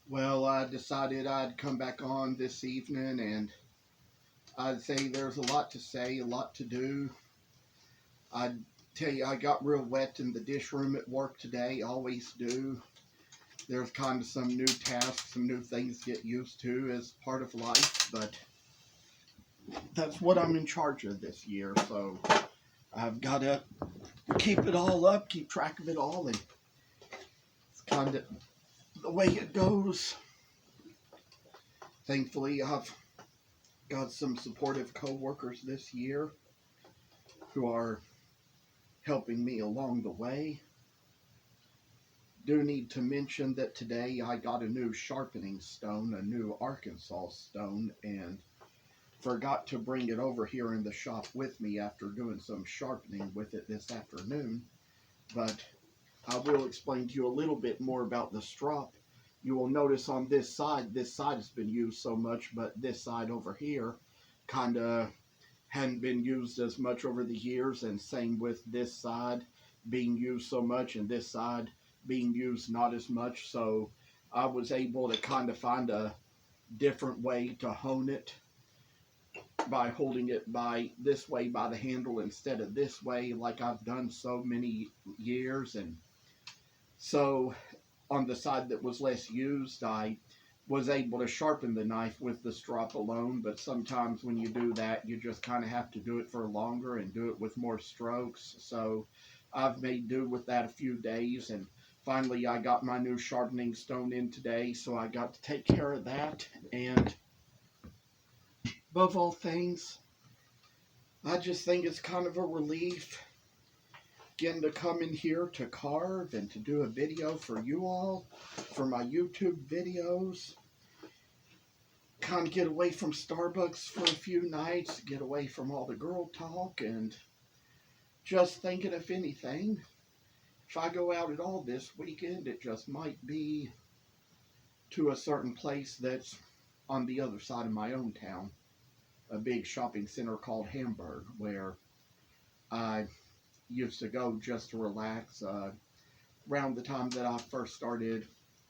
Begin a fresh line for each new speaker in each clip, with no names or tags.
Well, I decided I'd come back on this evening and I'd say there's a lot to say, a lot to do. I'd tell you, I got real wet in the dish room at work today, always do. There's kind of some new tasks, some new things to get used to as part of life, but that's what I'm in charge of this year, so I've got to keep it all up, keep track of it all, and it's kind of the way it goes. Thankfully, I've got some supportive coworkers this year who are helping me along the way. Do need to mention that today I got a new sharpening stone, a new Arkansas stone, and forgot to bring it over here in the shop with me after doing some sharpening with it this afternoon. But I will explain to you a little bit more about the strop. You will notice on this side has been used so much, but this side over here kind of hadn't been used as much over the years, and same with this side being used so much and this side being used not as much. So I was able to kind of find a different way to hone it by holding it by this way by the handle instead of this way like I've done so many years. And so on the side that was less used, I was able to sharpen the knife with the strop alone, but sometimes when you do that, you just kind of have to do it for longer and do it with more strokes. So I've made do with that a few days, and finally I got my new sharpening stone in today, so I got to take care of that. And above all things, I just think it's kind of a relief getting to come in here to carve and to do a video for you all, for my YouTube videos. Kind of get away from Starbucks for a few nights, get away from all the girl talk, and just thinking if anything, if I go out at all this weekend, it just might be to a certain place that's on the other side of my own town, a big shopping center called Hamburg, where I used to go just to relax around the time that I first started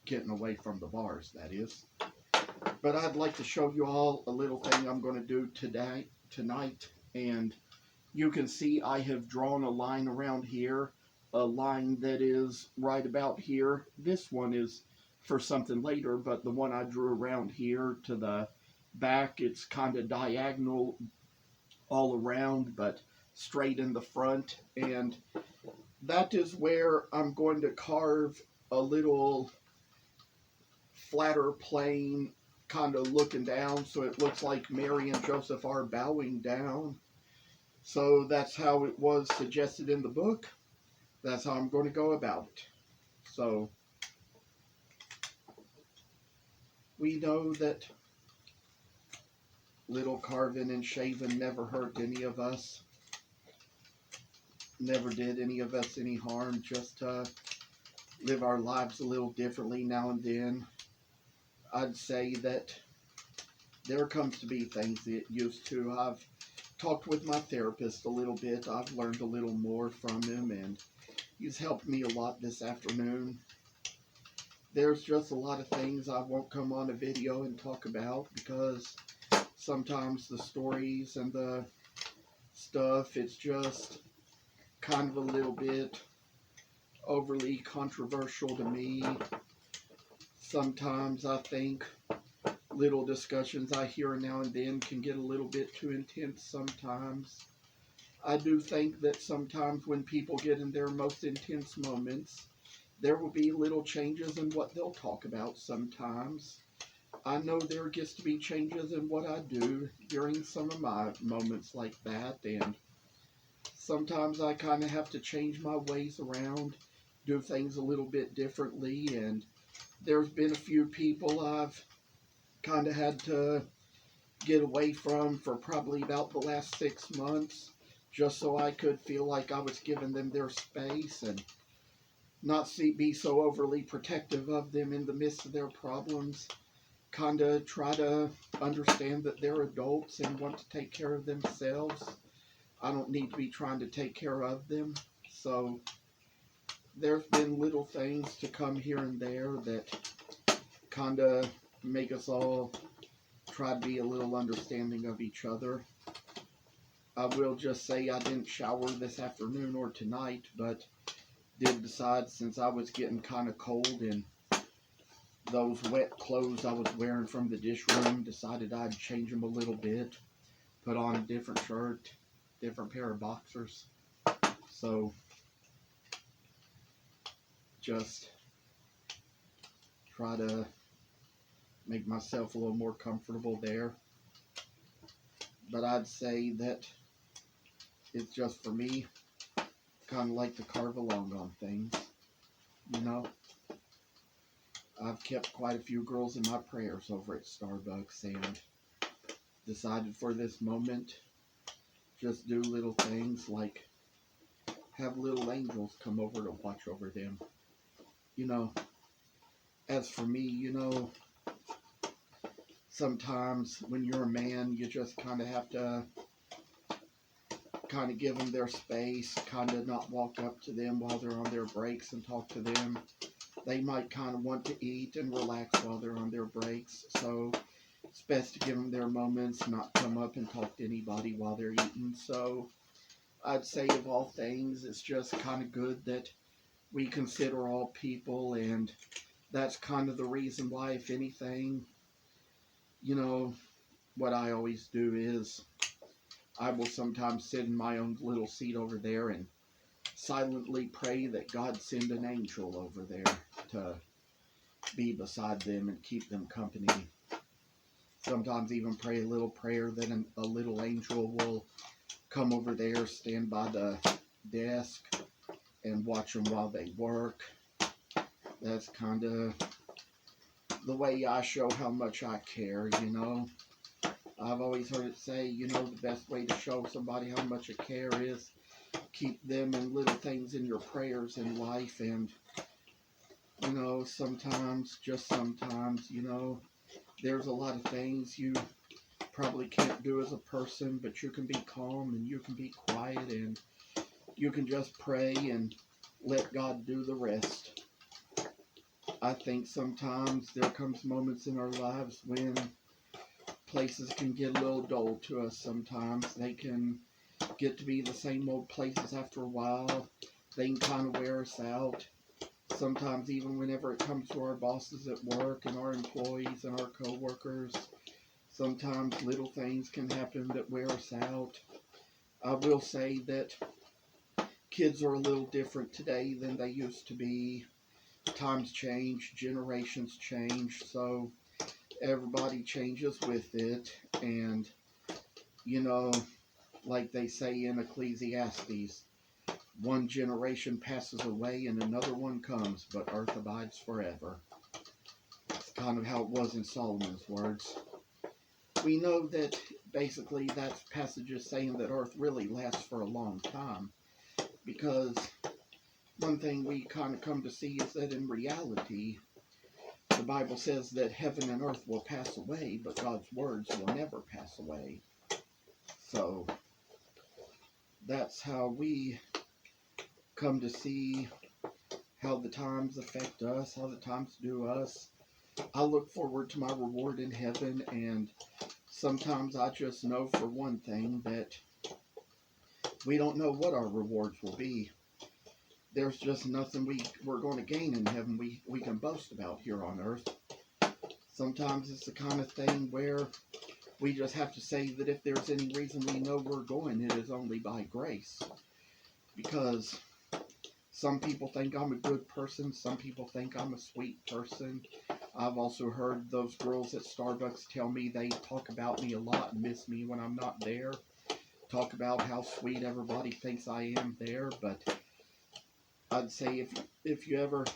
getting away from the bars, that is. But I'd like to show you all a little thing I'm going to do tonight, and you can see I have drawn a line around here, a line that is right about here. This one is for something later, but the one I drew around here to the back, it's kind of diagonal all around, but straight in the front, and that is where I'm going to carve a little flatter plane kind of looking down, so it looks like Mary and Joseph are bowing down. So that's how it was suggested in the book. That's how I'm going to go about it. So we know that little carving and shaving never hurt any of us. Never did any of us any harm. Just live our lives a little differently now and then. I'd say that there comes to be things that used to. I've talked with my therapist a little bit. I've learned a little more from him, and he's helped me a lot this afternoon. There's just a lot of things I won't come on a video and talk about because sometimes the stories and the stuff, it's just kind of a little bit overly controversial to me. Sometimes I think little discussions I hear now and then can get a little bit too intense sometimes. I do think that sometimes when people get in their most intense moments, there will be little changes in what they'll talk about sometimes. I know there gets to be changes in what I do during some of my moments like that, and sometimes I kind of have to change my ways around, do things a little bit differently, and there's been a few people I've kind of had to get away from for probably about the last 6 months, just so I could feel like I was giving them their space and not be so overly protective of them in the midst of their problems. Kind of try to understand that they're adults and want to take care of themselves. I don't need to be trying to take care of them. So there's been little things to come here and there that kind of make us all try to be a little understanding of each other. I will just say I didn't shower this afternoon or tonight, but did decide, since I was getting kind of cold, and those wet clothes I was wearing from the dish room, decided I'd change them a little bit, put on a different shirt, different pair of boxers. So just try to make myself a little more comfortable there. But I'd say that it's just, for me, kind of like to carve along on things, you know. I've kept quite a few girls in my prayers over at Starbucks, and decided for this moment, just do little things like have little angels come over to watch over them. You know, as for me, you know, sometimes when you're a man, you just kind of have to kind of give them their space, kind of not walk up to them while they're on their breaks and talk to them. They might kind of want to eat and relax while they're on their breaks, so it's best to give them their moments, not come up and talk to anybody while they're eating. So I'd say, of all things, it's just kind of good that we consider all people, and that's kind of the reason why, if anything, you know, what I always do is I will sometimes sit in my own little seat over there and silently pray that God send an angel over there to be beside them and keep them company. Sometimes even pray a little prayer that a little angel will come over there, stand by the desk, and watch them while they work. That's kind of the way I show how much I care, you know. I've always heard it say, you know, the best way to show somebody how much you care is keep them in little things in your prayers in life. And, you know, sometimes, just sometimes, you know, there's a lot of things you probably can't do as a person, but you can be calm and you can be quiet and you can just pray and let God do the rest. I think sometimes there comes moments in our lives when places can get a little dull to us sometimes. They can get to be the same old places after a while. They can kind of wear us out. Sometimes even whenever it comes to our bosses at work and our employees and our co-workers, sometimes little things can happen that wear us out. I will say that kids are a little different today than they used to be. Times change, generations change, so everybody changes with it. And, you know, like they say in Ecclesiastes, one generation passes away and another one comes, but earth abides forever. It's kind of how it was in Solomon's words. We know that basically that passage is saying that earth really lasts for a long time, because one thing we kind of come to see is that in reality, the Bible says that heaven and earth will pass away, but God's words will never pass away. So that's how we come to see how the times affect us, how the times do us. I look forward to my reward in heaven, and sometimes I just know for one thing that we don't know what our rewards will be. There's just nothing we're going to gain in heaven we can boast about here on earth. Sometimes it's the kind of thing where we just have to say that if there's any reason we know we're going, it is only by grace. Because some people think I'm a good person. Some people think I'm a sweet person. I've also heard those girls at Starbucks tell me they talk about me a lot and miss me when I'm not there. Talk about how sweet everybody thinks I am there. But I'd say if you ever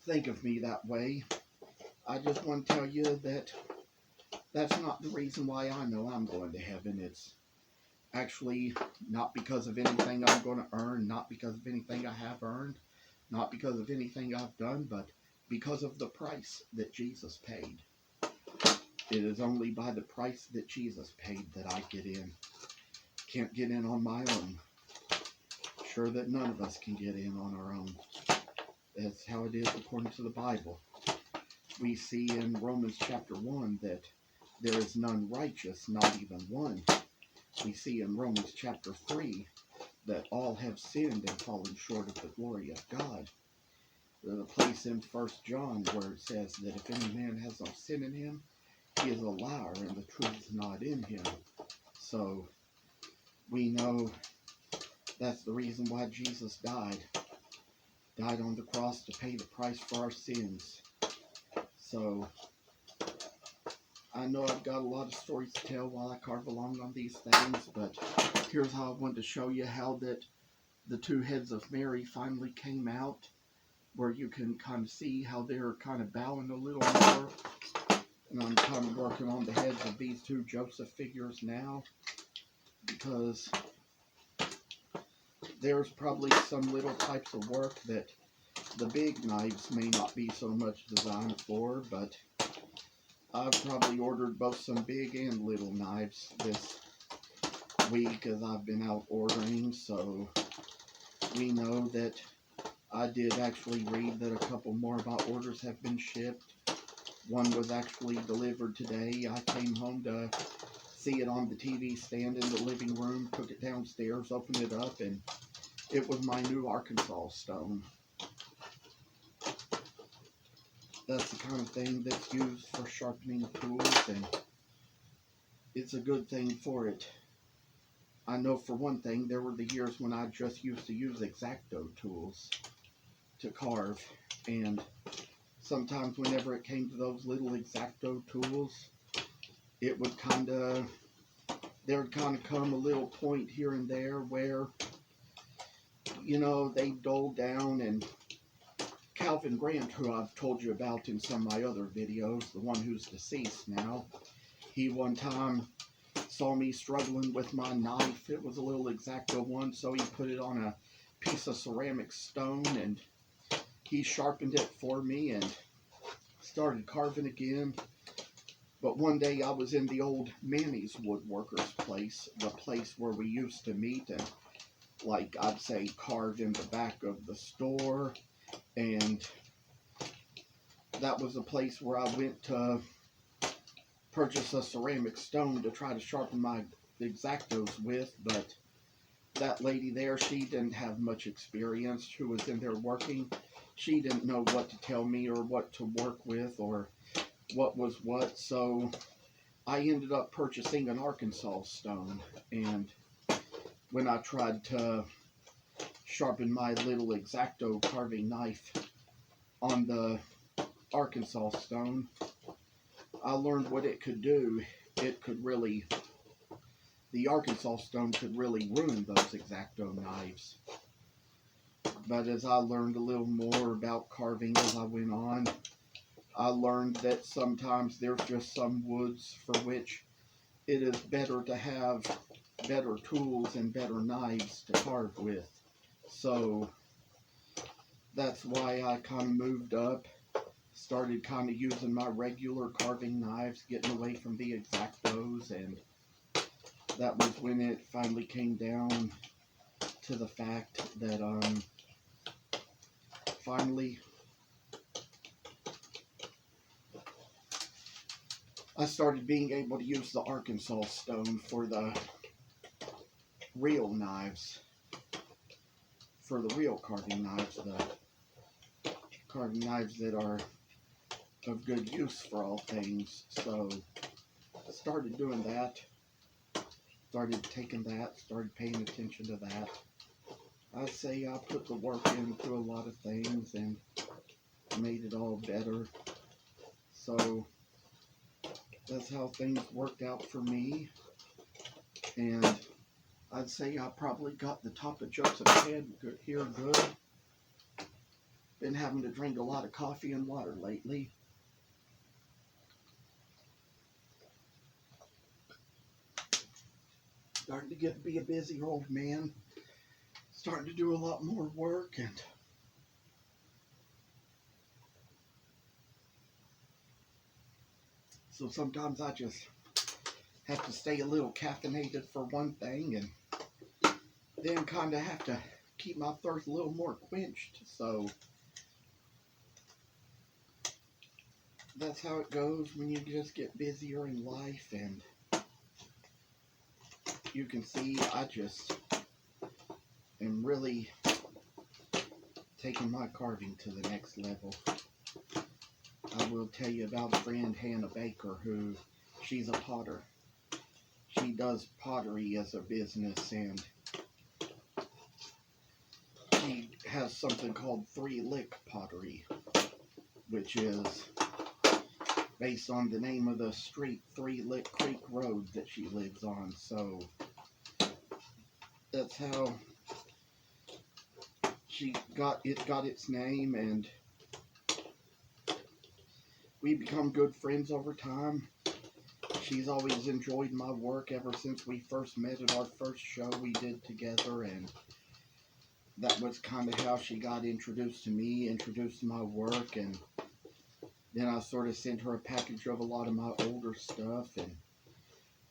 think of me that way, I just want to tell you that that's not the reason why I know I'm going to heaven. It's actually not because of anything I'm going to earn, not because of anything I have earned, not because of anything I've done, but because of the price that Jesus paid. It is only by the price that Jesus paid that I get in. Can't get in on my own. Sure that none of us can get in on our own. That's how it is according to the Bible. We see in Romans chapter 1 that there is none righteous, not even one. We see in Romans chapter 3 that all have sinned and fallen short of the glory of God. There's a place in 1 John where it says that if any man has no sin in him, he is a liar and the truth is not in him. So we know that's the reason why Jesus died on the cross to pay the price for our sins. So I know I've got a lot of stories to tell while I carve along on these things, but here's how I wanted to show you how that the two heads of Mary finally came out, where you can kind of see how they're kind of bowing a little more. And I'm kind of working on the heads of these two Joseph figures now, because there's probably some little types of work that the big knives may not be so much designed for, but I've probably ordered both some big and little knives this week as I've been out ordering. So we know that I did actually read that a couple more of our orders have been shipped. One was actually delivered today. I came home to see it on the TV stand in the living room, took it downstairs, opened it up, and it was my new Arkansas stone. That's the kind of thing that's used for sharpening tools, and it's a good thing for it. I know for one thing, there were the years when I just used to use X-Acto tools to carve, and sometimes whenever it came to those little X-Acto tools, it would there would kind of come a little point here and there where, you know, they dulled down. And Calvin Grant, who I've told you about in some of my other videos, the one who's deceased now, he one time saw me struggling with my knife. It was a little X-Acto one, so he put it on a piece of ceramic stone and he sharpened it for me and started carving again. But one day I was in the old Manny's Woodworker's place, the place where we used to meet and, like, I'd say carve in the back of the store. And that was a place where I went to purchase a ceramic stone to try to sharpen my X-Actos with. But that lady there, she didn't have much experience. Who was in there working, she didn't know what to tell me or what to work with or what was what. So I ended up purchasing an Arkansas stone, and when I tried to sharpen my little X-Acto carving knife on the Arkansas stone, I learned what it could do. It could really, the Arkansas stone could really ruin those X-Acto knives. But as I learned a little more about carving as I went on, I learned that sometimes there's just some woods for which it is better to have better tools and better knives to carve with. So that's why I kind of moved up, started kind of using my regular carving knives, getting away from the X-Actos, and that was when it finally came down to the fact that finally I started being able to use the Arkansas stone for the real knives, for the real carving knives, the carving knives that are of good use for all things. So I started doing that, started taking that, started paying attention to that. I say I put the work into a lot of things and made it all better. So that's how things worked out for me. And I'd say I probably got the top of Joseph's head here good. Been having to drink a lot of coffee and water lately. Starting to get to be a busy old man. Starting to do a lot more work, and so sometimes I just have to stay a little caffeinated for one thing, and then kind of have to keep my thirst a little more quenched. So that's how it goes when you just get busier in life. And you can see I just am really taking my carving to the next level. I will tell you about a friend, Hannah Baker, who she's a potter. She does pottery as a business, and she has something called 3-Lick pottery, which is based on the name of the street, 3-Lick Creek Road, that she lives on. So that's how it got its name, and we become good friends over time. She's always enjoyed my work ever since we first met at our first show we did together, and that was kind of how she got introduced to me, introduced to my work. And then I sort of sent her a package of a lot of my older stuff, and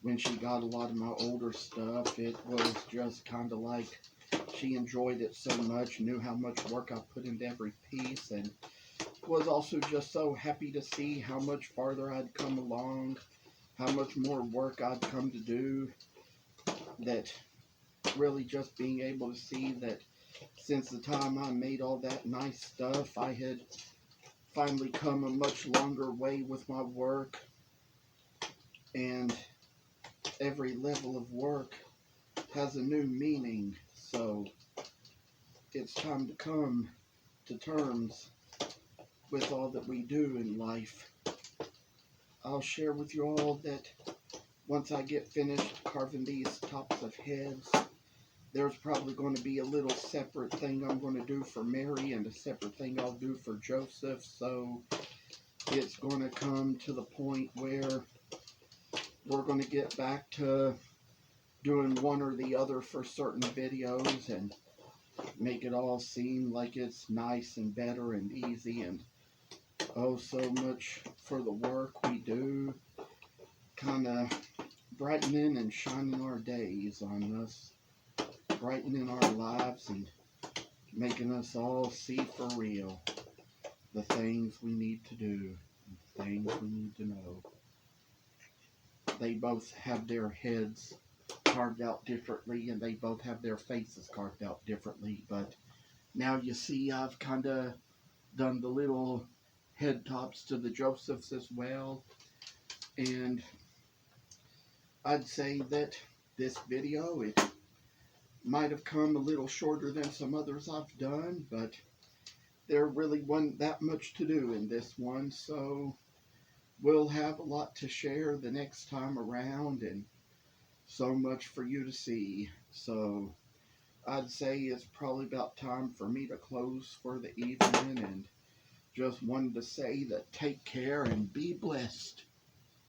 when she got a lot of my older stuff, it was just kind of like she enjoyed it so much, knew how much work I put into every piece, and was also just so happy to see how much farther I'd come along, how much more work I'd come to do, that really just being able to see that since the time I made all that nice stuff, I had finally come a much longer way with my work, and every level of work has a new meaning. So it's time to come to terms with all that we do in life. I'll share with you all that once I get finished carving these tops of heads, there's probably going to be a little separate thing I'm going to do for Mary and a separate thing I'll do for Joseph. So it's going to come to the point where we're going to get back to doing one or the other for certain videos and make it all seem like it's nice and better and easy, and oh so much for the work we do, kind of brightening and shining our days on us, brightening our lives, and making us all see for real the things we need to do, the things we need to know. They both have their heads carved out differently, and they both have their faces carved out differently, but now you see I've kind of done the little head tops to the Josephs as well. And I'd say that this video, it might have come a little shorter than some others I've done, but there really wasn't that much to do in this one, so we'll have a lot to share the next time around, and so much for you to see. So I'd say it's probably about time for me to close for the evening, and just wanted to say that take care and be blessed.